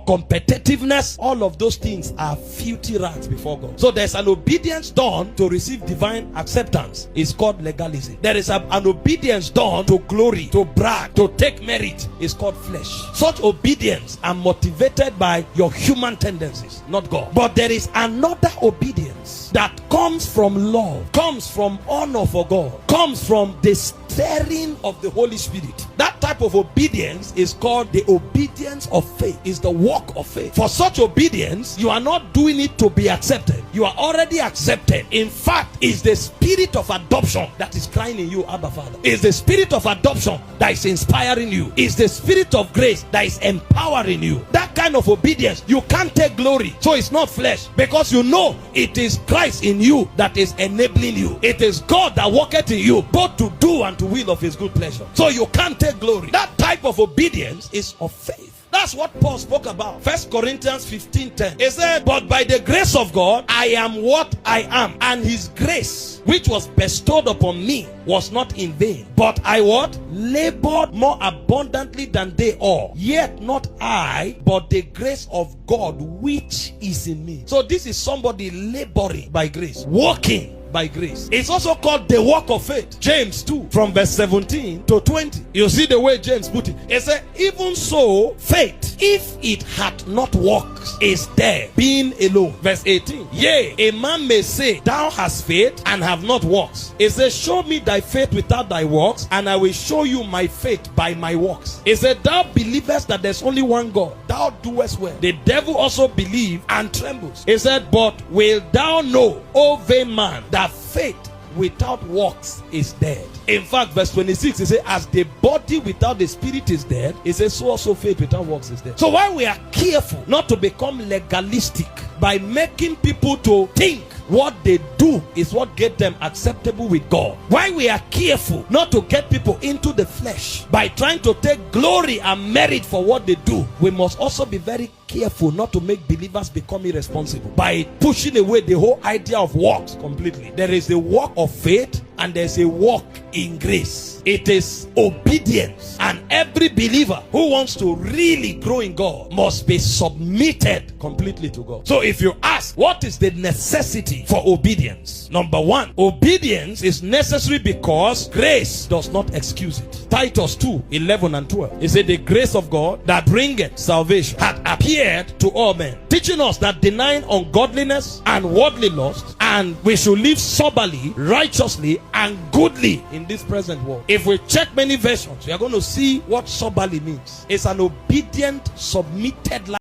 or competitiveness, all of those things are filthy rags before God. So there's an obedience done to receive divine acceptance. It's called legalism. There is an obedience done to glory, to brag, to take merit. It's called flesh. Such obedience are motivated by your human tendencies, not God. But there is another obedience that comes from love, comes from honor for God, comes from the stirring of the Holy Spirit. That type of obedience is called the obedience of faith. It's the walk of faith. For such obedience, you are not doing it to be accepted. You are already accepted. In fact, it's the spirit of adoption that is crying in you, Abba Father. It's the spirit of adoption that is inspiring you. It's the spirit of grace that is empowering you. That kind of obedience, you can't take glory. So it's not flesh, because you know it is Christ in you that is enabling you. It is God that worketh in you both to do and to will of his good pleasure. So you can't take glory. That type of obedience is of faith. That's what Paul spoke about. 1 Corinthians 15:10. He said, but by the grace of God, I am what I am. And his grace, which was bestowed upon me, was not in vain. But I what? Labored more abundantly than they all. Yet not I, but the grace of God which is in me. So this is somebody laboring by grace, walking by grace. It's also called the walk of faith. James 2 from verse 17 to 20. You see the way James put it. He said, even so, faith, if it had not works, is dead, being alone. Verse 18. Yea, a man may say, thou hast faith and have not works. He said, show me thy faith without thy works, and I will show you my faith by my works. He said, thou believest that there's only one God, thou doest well. The devil also believe and trembles. He said, but will thou know, O vain man, that faith without works is dead. In fact, verse 26, he says, as the body without the spirit is dead, he says, so also faith without works is dead. So while we are careful not to become legalistic by making people to think what they do is what gets them acceptable with God, while we are careful not to get people into the flesh by trying to take glory and merit for what they do, we must also be very careful not to make believers become irresponsible by pushing away the whole idea of works completely. There is a walk of faith and there's a walk in grace. It is obedience, and every believer who wants to really grow in God must be submitted completely to God. So if you ask, what is the necessity for obedience? Number one, obedience is necessary because grace does not excuse it. Titus 2:11 and 12. It said, the grace of God that bringeth salvation hath appeared to all men, teaching us that denying ungodliness and worldly lust, and we should live soberly, righteously, and goodly in this present world. If we check many versions, we are going to see what soberly means. It's an obedient, submitted life.